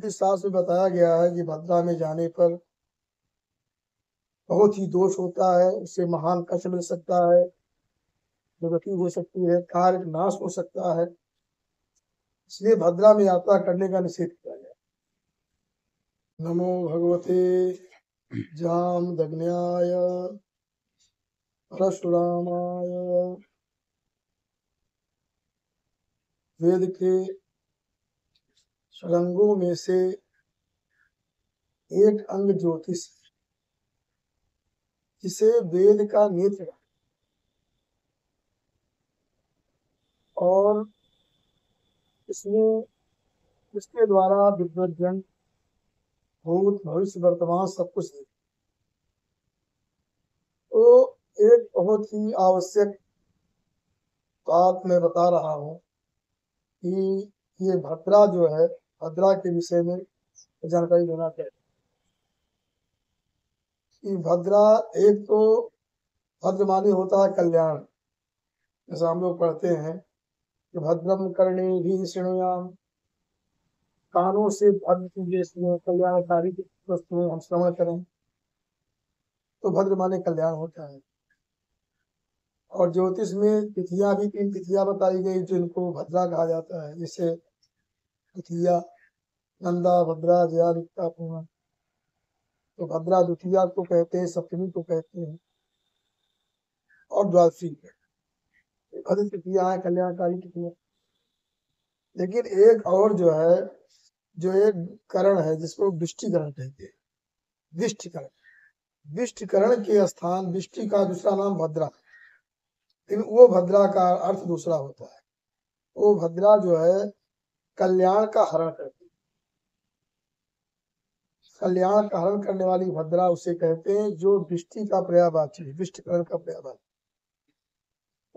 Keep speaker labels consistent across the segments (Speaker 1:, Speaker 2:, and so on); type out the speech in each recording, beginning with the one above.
Speaker 1: ज्योतिष शास्त्र में बताया गया है कि भद्रा में जाने पर बहुत ही दोष होता है, उससे महान कष्ट मिल सकता है, दुर्गति हो सकती है, कार्य नाश हो सकता है। इसलिए भद्रा में यात्रा करने का निषेध किया गया। नमो भगवते जामदग्न्याय परशुरामाय। वेद के षडंगों में से एक अंग ज्योतिष, जिसे वेद का नेत्र और इसमें इसके द्वारा विद्वज्जन भूत भविष्य वर्तमान सब कुछ है। तो एक बहुत ही आवश्यक बात मैं बता रहा हूँ कि ये भद्रा जो है, भद्रा के विषय में जानकारी देना चाहिए कि भद्रा एक तो भद्र माने होता है कल्याण, जैसा हम लोग पढ़ते हैं कि भद्रम कर्णेभिः शृणुयाम, कानों से भद्र चीजें कल्याणकारी वस्तुएं हम श्रवण करें, तो भद्र माने कल्याण होता है। और ज्योतिष में तिथियां भी 3 तिथियां बताई गई जिनको भद्रा कहा जाता है, जैसे तिथिया नंदा भद्रा जया रिक्ता पूर्णा। तो भद्रा द्वितीया को कहते हैं, सप्तमी को कहते हैं और द्वादशी भद्र तिथियां है, कल्याणकारी तिथियां। लेकिन एक और जो है, जो एक करण है जिसको विष्टिकरण कहते हैं, विष्टिकरण। विष्टिकरण के स्थान, विष्टि का दूसरा नाम भद्रा, लेकिन वो भद्रा का अर्थ दूसरा होता है। वो भद्रा जो है कल्याण का हरण करती है, कल्याण का हरण करने वाली भद्रा उसे कहते हैं, जो विष्टि का पर्यायवाची है, विष्टिकरण का पर्यायवाची।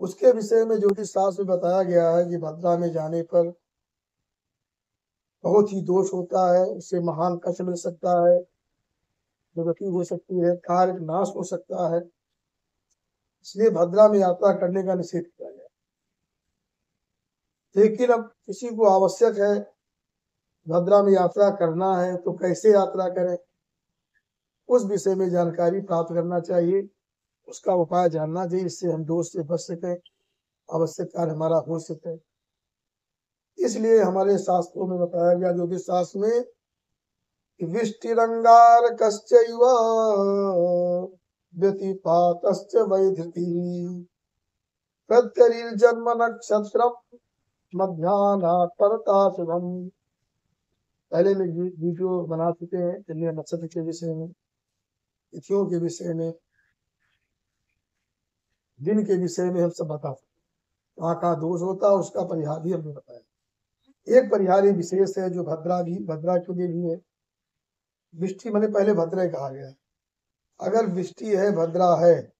Speaker 1: उसके विषय में ज्योतिष शास्त्र में बताया गया है कि भद्रा में जाने पर बहुत ही दोष होता है, उससे महान कष्ट मिल सकता है, दुर्गति हो सकती है, कार्य नाश हो सकता है। इसलिए भद्रा में यात्रा करने का निषेध किया गया। लेकिन अब किसी को आवश्यक है भद्रा में यात्रा करना है तो कैसे यात्रा करें, उस विषय में जानकारी प्राप्त करना चाहिए, उसका उपाय जानना चाहिए, इससे हम दोष से बच सकें, आवश्यक कार्य हमारा हो सके। इसलिए हमारे शास्त्रों में बताया गया, ज्योतिष शास्त्र में, विष्टिरंगारकश्चैव व्यतिपातश्च वैधृतिः प्रत्यरिर्जन्म नक्षत्रम मध्याह्नात् परता शुभम। पहले में वीडियो बना चुके हैं चलिए नक्षत्र के विषय में, तिथियों के विषय में, दिन के विषय में हम सब बता सकते। वहाँ का दोष होता है उसका परिहार भी हमने बताया। एक परिहार विशेष है जो भद्रा के लिए भी है। विष्टि मैंने पहले भद्रा कहा गया, अगर विष्टि है, भद्रा है,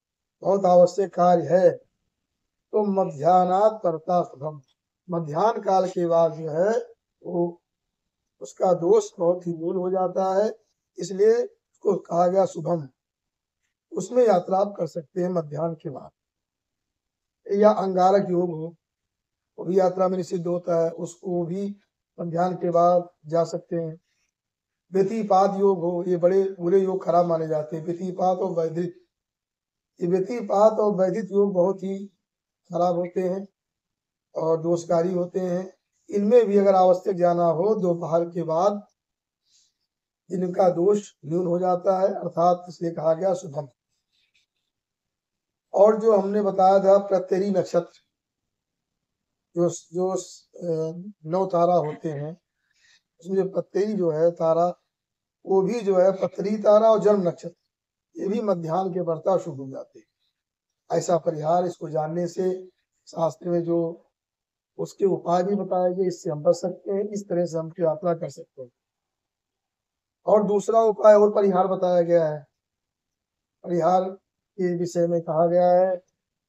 Speaker 1: बहुत आवश्यक कार्य है, तो मध्याह्नात् परता शुभम, मध्याह्न काल के बाद जो है वो उसका दोष बहुत ही दूर हो जाता है, इसलिए उसको कहा गया शुभम। उसमें यात्रा आप कर सकते हैं मध्याह्न के बाद, या अंगारक योग हो, वो भी यात्रा में निषिद्ध होता है, उसको भी मध्याह्न के बाद जा सकते हैं। व्यतिपात योग हो, ये बड़े बुरे योग खराब माने जाते हैं, व्यतिपात और वैधित। ये व्यतिपात और वैधित योग बहुत ही खराब होते हैं और दोषकारी होते हैं। इनमें भी अगर आवश्यक जाना हो दोपहर के बाद, इनका दोष न्यून हो जाता है, अर्थात इसलिए कहा गया शुभम। और जो हमने बताया था प्रत्यरी नक्षत्र, जो 9 तारा होते हैं, उसमें जो प्रत्यरी जो है तारा, वो भी जो है पत्री तारा और जन्म नक्षत्र, ये भी मध्याह्न के बढ़ता शुभ हो जाते हैं। ऐसा परिहार इसको जानने से शास्त्र में जो उसके उपाय भी बताए गए, इससे हम बच सकते हैं, इस तरह से हम यात्रा कर सकते हैं। और दूसरा उपाय और परिहार बताया गया है। परिहार के विषय में कहा गया है,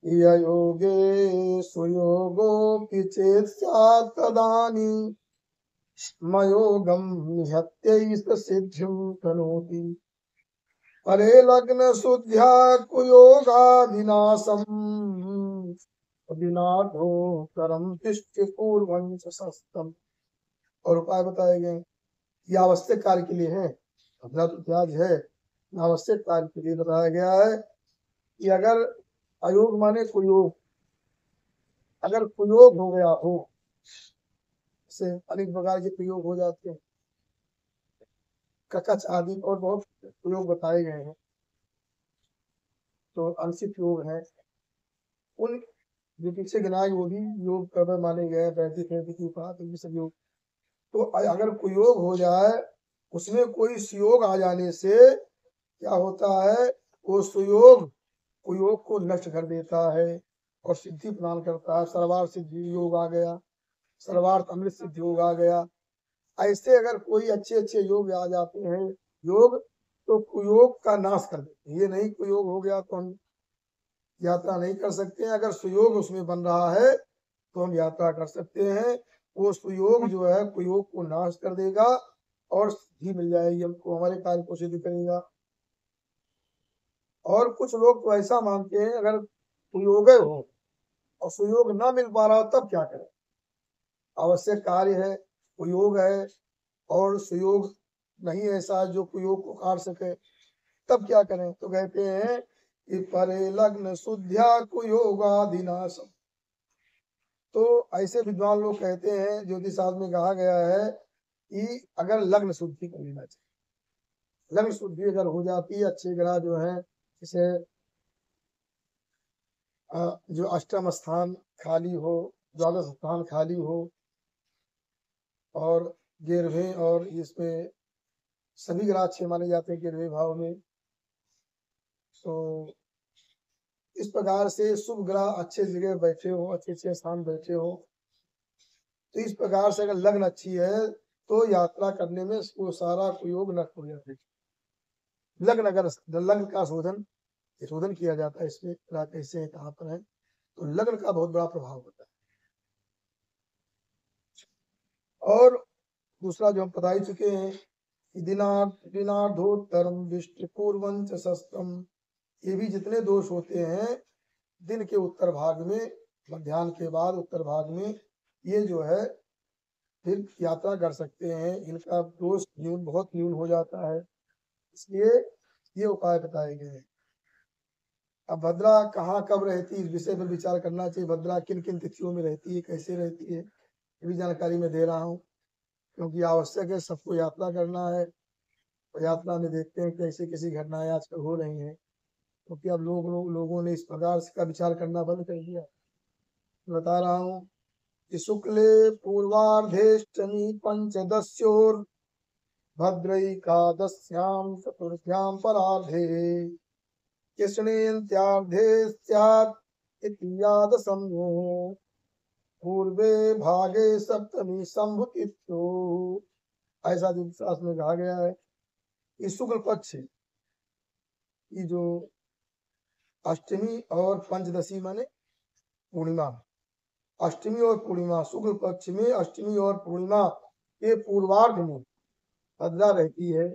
Speaker 1: योगे सुयोगो चेत तदानी मयोगम निहत्यैष सिद्धिं तनोति परे लग्न शुद्ध्या कुयोगाधिनाशम विनाशो करम तिष्ठ पूर्वं सस्तम। और उपाय बताए गए ये आवश्यक कार्य के लिए है। भद्रा तो त्याज है, आवश्यक कार्य के लिए बताया गया है कि अगर अयोग माने कुयोग, अगर कुयोग हो गया हो, से अनेक प्रकार के प्रयोग हो जाते हैं, ककच आदि और बहुत प्रयोग बताए गए हैं, तो अंशित योग है, उन जो पीछे गिनाए वो भी योग कर्म माने गए, वैदिक है की बात ये सब योग। तो अगर कुयोग हो जाए, उसमें कोई सुयोग आ जाने से क्या होता है, वो सुयोग कुयोग को नष्ट कर देता है और सिद्धि प्रदान करता है। सर्वार्थ सिद्धि योग आ गया, सर्वार्थ अमृत सिद्धि योग आ गया। ऐसे अगर कोई अच्छे अच्छे योग आ जाते हैं योग, तो कुयोग का नाश कर देते हैं। ये नहीं कुयोग हो गया तो हम यात्रा नहीं कर सकते हैं, अगर सुयोग उसमें बन रहा है तो हम यात्रा कर सकते हैं। वो सुयोग जो है कुयोग को नाश कर देगा और सिद्धि मिल जाएगी हमको, हमारे कार्य को सिद्ध करेगा। और कुछ लोग तो ऐसा मानते हैं अगर कुयोग हो और सुयोग ना मिल पा रहा हो तब क्या करें, आवश्यक कार्य है, कुयोग है और सुयोग नहीं ऐसा जो कुयोग को काट सके, तब क्या करें। तो कहते हैं कि परे लग्न शुद्ध्या कुयोगादिनाशम। तो ऐसे विद्वान लोग कहते हैं, ज्योतिष शास्त्र में कहा गया है कि अगर लग्न शुद्धि कर लेना चाहिए, लग्न शुद्धि अगर हो जाती है, अच्छे ग्रह जो है, जैसे जो अष्टम स्थान खाली हो, द्वादश स्थान खाली हो और 11वें, और इसमें सभी ग्रह अच्छे माने जाते हैं 11वें भाव में। तो इस प्रकार से शुभ ग्रह अच्छे जगह बैठे हो, अच्छे अच्छे स्थान बैठे हो, तो इस प्रकार से अगर लग्न अच्छी है तो यात्रा करने में वो सारा कुयोग नष्ट हो जाता है। लग्न अगर लग्न का शोधन किया जाता है, इसमें ग्रह कैसे है, कहाँ पर है, तो लग्न का बहुत बड़ा प्रभाव होता है। और दूसरा जो हम बता ही चुके हैं कि दिनार्धोत्तरम दृष्टि पूर्वंच शस्त्रम, ये भी जितने दोष होते हैं दिन के उत्तर भाग में, मध्याह्न के बाद उत्तर भाग में, ये जो है फिर यात्रा कर सकते हैं, इनका दोष बहुत न्यून हो जाता है, इसलिए ये उपाय बताए गए हैं। अब भद्रा कहाँ कब रहती है, इस विषय पर विचार करना चाहिए। भद्रा किन किन तिथियों में रहती है, कैसे रहती है, ये भी जानकारी मैं दे रहा हूँ, क्योंकि आवश्यक है, सबको यात्रा करना है। और यात्रा में देखते हैं कैसे कैसी घटनाएं आजकल हो रही हैं, क्योंकि अब लोगों ने इस प्रकार का विचार करना बंद कर दिया। बता रहा हूँ कि शुक्ले पूर्वार्धेष्टमी पंचदस्योर भद्रैकादश्याम चतुर्थ्याम परार्धे कृष्णेन्त्यार्धे स्यात् इति यादसंयो पूर्वे भागे सप्तमी संभुतिथ्यो। ऐसा शास्त्र में कहा गया है कि शुक्ल पक्ष की जो अष्टमी और पंचदशी माने पूर्णिमा, अष्टमी और पूर्णिमा, शुक्ल पक्ष में अष्टमी और पूर्णिमा के पूर्वार्ध में भद्रा रहती है।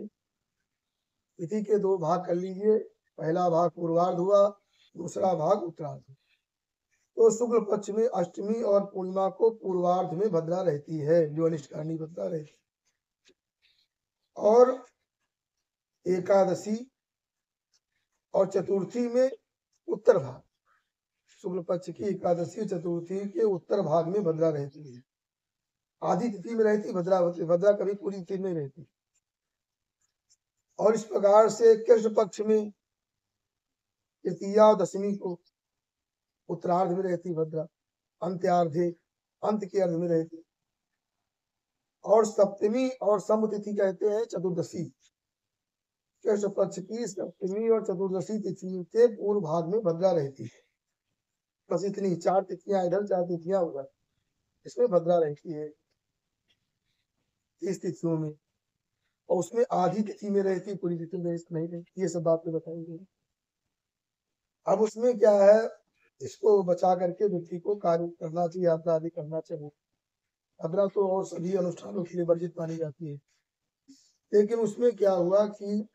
Speaker 1: तिथि के दो भाग कर लीजिए, पहला भाग पूर्वार्ध हुआ, दूसरा भाग उत्तरार्ध। तो शुक्ल पक्ष में अष्टमी और पूर्णिमा को पूर्वार्ध में भद्रा रहती है, जो अनिष्टकारणी भद्रा रहती है। और एकादशी और चतुर्थी में उत्तर भाग, शुक्ल पक्ष की एकादशी चतुर्थी के उत्तर भाग में भद्रा रहती है। आधी तिथि में रहती भद्रा, भद्रा कभी पूरी तिथि में रहती। और इस प्रकार से कृष्ण पक्ष में तृतीया और दशमी को उत्तरार्ध में रहती भद्रा, अंत्यार्धे अंत के अर्ध में रहती। और सप्तमी और संभतिथि कहते हैं चतुर्दशी, कृष्ण पक्ष की सप्तमी और चतुर्दशी तिथि के पूर्व भाग में भद्रा रहती है। बस इतनी, 4 तिथियां इधर 4 तिथियां उधर, इसमें भद्रा रहती है इस तिथियों में। और उसमें आधी तिथि में रहती, पूरी तिथि में नहीं रहती। ये सब बातें बताएंगे। अब उसमें क्या है, इसको बचा करके व्यक्ति को कार्य करना चाहिए, यात्रा आदि करना चाहिए। भद्रा तो और सभी अनुष्ठानों के लिए वर्जित मानी जाती है, लेकिन उसमें क्या हुआ कि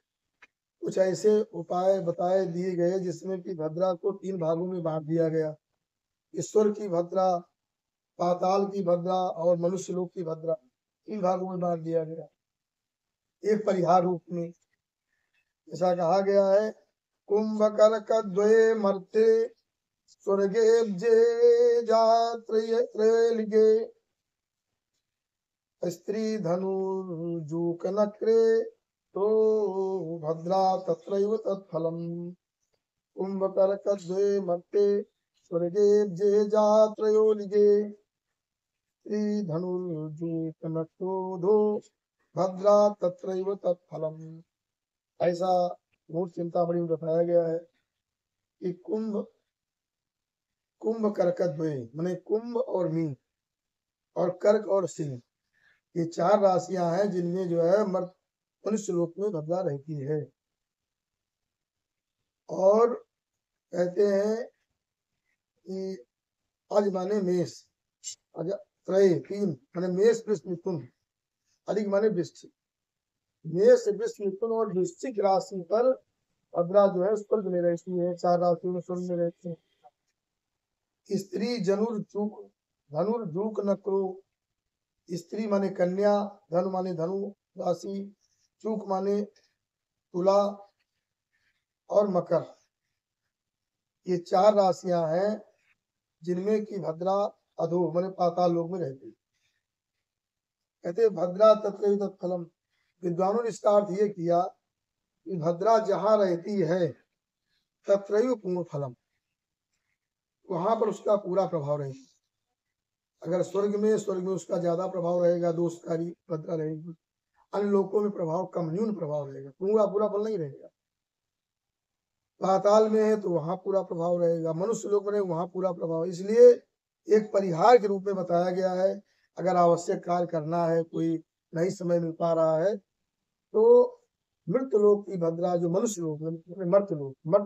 Speaker 1: कुछ ऐसे उपाय बताए दिए गए जिसमें कि भद्रा को 3 भागों में बांट दिया गया। ईश्वर की भद्रा, पाताल की भद्रा और मनुष्य लोक की भद्रा, 3 भागों में बांट दिया गया। एक परिहार रूप में। ऐसा कहा गया है, कुंभकर्कद्वये मर्ते स्वर्गे जे जात्रयलिगे स्त्री धनुर्जूक नक्रे तो भद्रा तत्रैव तत्फलम्। कुंभकर्कद्वये मर्ते स्वर्गे जे जात्रयोलिगे स्त्री धनुर्जूक नक्रोधो भद्रा तत्रैव तत्फलम्। ऐसा मूल चिंतामणि में बताया गया है कि कुंभ कर्कद्वये माने कुंभ और मीन और कर्क और सिंह, ये चार राशियां हैं जिनमें जो है मनुष्य लोक में भद्रा रहती है। और कहते हैं कि अज माने मेष, त्रय तीन माने मेष वृष मिथुन, अधिक माने वृश्चिक। मेष वृष मिथुन और वृश्चिक राशि पर भद्रा जो है स्वर्ग में रहती है, चार राशियों में स्वर्ग में रहती है। स्त्री धनुर्जूक नक्रो, स्त्री माने कन्या, धनु माने धनु राशि, चूक माने तुला और मकर, ये चार राशियां हैं जिनमें की भद्रा अधो माने पाताल लोक में रहती है। कहते भद्रा तत्रैव तत्फलम्। विद्वानों ने इसका अर्थ ये किया कि भद्रा जहाँ रहती है तत्रैव पूर्ण फलम, वहां पर उसका पूरा प्रभाव रहेगा। अगर स्वर्ग में उसका ज्यादा प्रभाव रहेगा, दोषकारी भद्रा रहेगी। अन्य लोकों में प्रभाव कम, न्यून प्रभाव रहेगा, पूरा फल नहीं रहेगा। पाताल में है तो वहां पूरा प्रभाव रहेगा, मनुष्य लोक में वहां पूरा प्रभाव। इसलिए एक परिहार के रूप में बताया गया है। अगर आवश्यक कार्य करना है, कोई नहीं समय मिल पा रहा है, तो मृत्यु लोक की भद्रा जो मनुष्य लोक में मर्त्य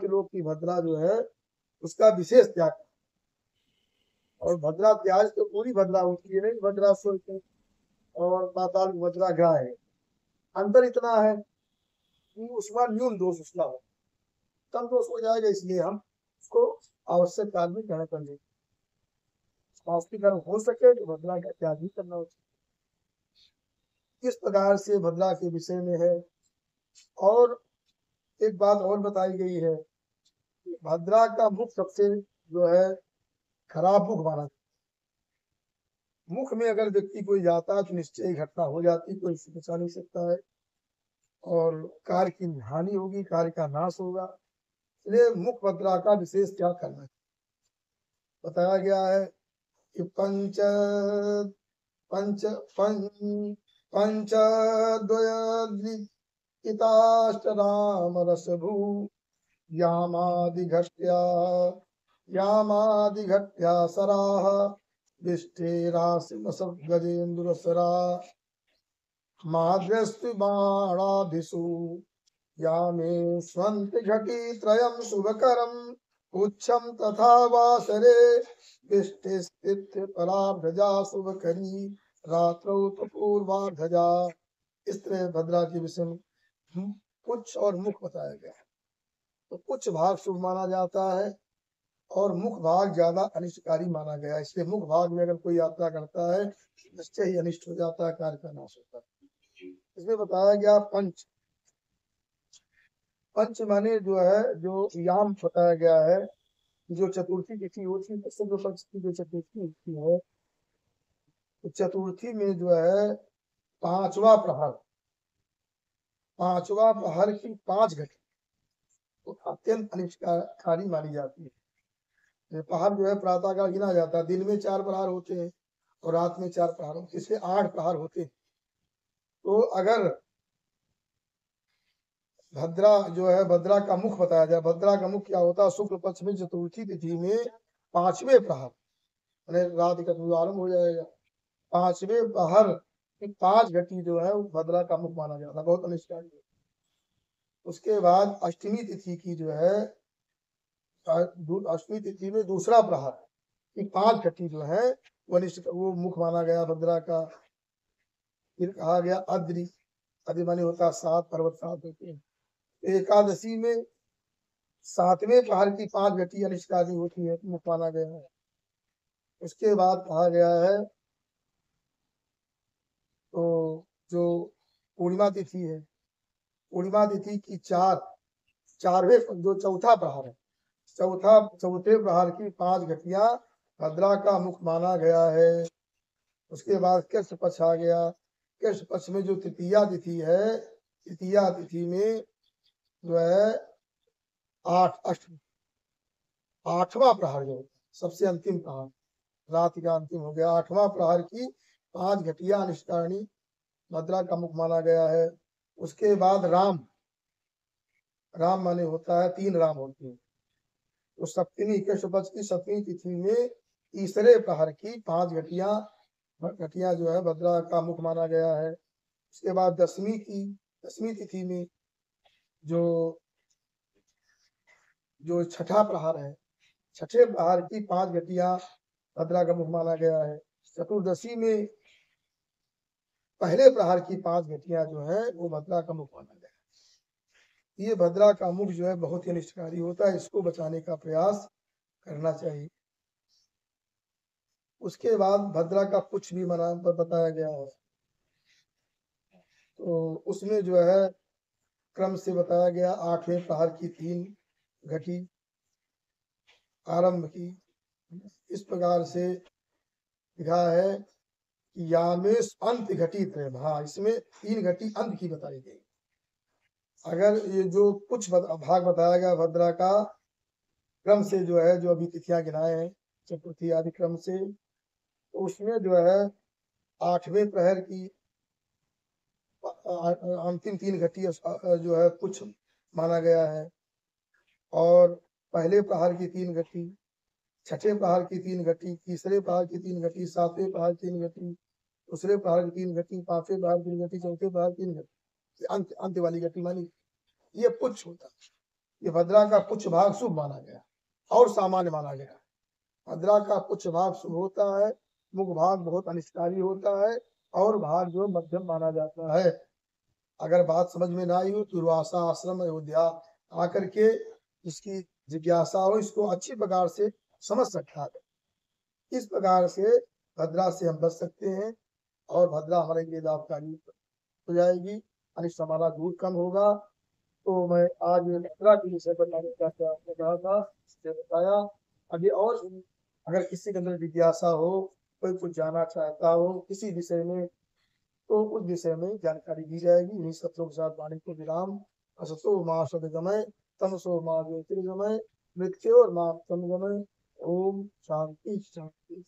Speaker 1: लोक की भद्रा जो है उसका विशेष त्याग। और भद्रा त्याग तो पूरी भद्रा होती है, नहीं भद्रा स्वर्ग और पाताल भद्रा ग्रह है। अंतर इतना है कि उसका न्यून दोष उसका हो, कम दोष हो जाएगा। इसलिए हम उसको आवश्यक कार्य में ग्रहण कर लेंगे। कर्म हो सके तो भद्रा का त्याग भी करना उचित। इस प्रकार से भद्रा के विषय में है। और एक बात और बताई गई है, भद्रा का मुख सबसे जो है खराब मुख माना। मुख में अगर व्यक्ति कोई जाता है तो निश्चय घटना हो जाती, कोई बचा नहीं सकता है और कार्य की हानि होगी, कार्य का नाश होगा। इसलिए मुख भद्रा का विशेष क्या करना है। बताया गया है कि पंच राम रसभू यामादिघट्या सराह विष्ठेरासिमसगजेन्दुरसरा माद्रस्तु बाणाभिषु यामे स्वन्ति घटी त्रयं शुभकरम् उच्छम तथा वासरे विष्टिस्थित्य पराभ्रजा शुभकरी रात्रौ तो पूर्वाभ्रजा। इस तरह भद्रा के विषय में पुच्छ और मुख बताया गया है। तो पुच्छ भाग शुभ माना जाता है और मुख भाग ज्यादा अनिष्टकारी माना गया है। इसलिए मुख भाग में अगर कोई यात्रा करता है निश्चय ही अनिष्ट हो जाता है, कार्य का नाश होता है। इसमें बताया गया पंच माने जो है जो याम बताया गया है, जो चतुर्थी तिथि होती है, जो पक्ष की जो चतुर्थी होती है, तो चतुर्थी में जो है पांचवा प्रहर की 5 घटी तो अत्यंत अनिष्टकारी मानी जाती है। प्रहर जो है प्रातः काल गिना जाता है, दिन में 4 प्रहर होते हैं और रात में 4 प्रहर होते हैं, इसलिए 8 प्रहर होते हैं। तो अगर भद्रा जो है भद्रा का मुख बताया जाए, भद्रा का मुख क्या होता है, शुक्ल पक्ष में चतुर्थी तिथि में 5वें प्रहर रात का आरंभ हो जाएगा। 5वें प्रहर की 5 घटी जो है भद्रा का मुख माना जाता है, बहुत अनिष्टकारी। उसके बाद अष्टमी तिथि की जो है अष्टमी तिथि में दूसरा प्रहर की 5 घटी जो है वो मुख माना गया भद्रा का। फिर कहा गया अद्रि माने होता 7 पर्वत 7 होते हैं। एकादशी में 7वें प्रहर की 5 घटी अनिष्टकारी होती है, मुख माना गया है। उसके बाद कहा गया है तो जो पूर्णिमा तिथि है। पूर्णिमा तिथि की चारवें जो चौथा प्रहर है, चौथे प्रहर की 5 घटिया भद्रा का मुख माना गया है। उसके बाद कृष्ण पक्ष आ गया। कृष्ण पक्ष में जो तृतीया तिथि है, तृतीया तिथि में जो है आठवां प्रहर जो सबसे अंतिम प्रहर, रात का अंतिम हो गया, 8वां प्रहर की 5 घटिया निष्कारणी भद्रा का मुख माना गया है। उसके बाद राम माने होता है 3 राम होते हैं। तो सप्तमी कृष्ण पक्ष की 7वीं तिथि में तीसरे प्रहर की 5 घटिया जो है भद्रा का मुख माना गया है। उसके बाद 10वीं तिथि में जो छठा प्रहर है, छठे प्रहर की 5 घटिया भद्रा का मुख माना गया है। चतुर्दशी में पहले प्रहर की 5 घटिया जो है वो भद्रा का मुख माना गया है। ये भद्रा का मुख जो है बहुत ही अनिष्टकारी होता है, इसको बचाने का प्रयास करना चाहिए। उसके बाद भद्रा का पुच्छ भी मना बताया गया है। तो उसमें जो है क्रम से बताया गया 8वें प्रहर की 3 घटी आरंभ की। इस प्रकार से लिखा है कि यामेश अंत घटी त्रयभा, इसमें 3 घटी अंत की बताई गई। अगर ये जो कुछ भाग बताया गया भद्रा का क्रम से जो है, जो अभी तिथियां गिनाए हैं चतुर्थी आदि क्रम से, तो उसमें जो है 8वें प्रहर की अंतिम 3 घटी जो है कुछ माना गया है, और पहले प्रहर की 3 घटी, छठे प्रहर की 3 घटी, तीसरे प्रहर की 3 घटी, 7वें प्रहर की 3 घटी, दूसरे प्रहर की 3 घटी, 5वें प्रहर की 3 घटी, चौथे प्रहर की 3 घटी, अंत वाली घटी मानी। ये पुच्छ होता है। ये भद्रा का पुच्छ भाग शुभ माना गया और सामान्य माना गया। भद्रा का पुच्छ भाग शुभ होता है, मुख भाग बहुत अनिष्टकारी होता है, और भाग जो मध्यम माना जाता है। अगर बात समझ में ना आई हो तो दुर्वासा आश्रम अयोध्या आकर के इसकी जिज्ञासा हो, इसको अच्छी प्रकार से समझ सकता है। इस प्रकार से भद्रा से हम बच सकते हैं और भद्रा हमारे लिए लाभकारी हो जाएगी, अनिष्ट हमारा दूर कम होगा। तो मैं आज भद्रा के विषय पर आपने कहा था, इससे बताया। आगे और अगर किसी के अंदर जिज्ञासा हो, कोई कुछ जानना चाहता हो किसी विषय में, तो उस विषय में जानकारी दी जाएगी। इन्हीं शब्दों के साथ वाणी को विराम। असतो मा सद्गमय, तमसो मा ज्योतिर्गमय, मृत्योर्मा तमगमय। ओम शांति शांति।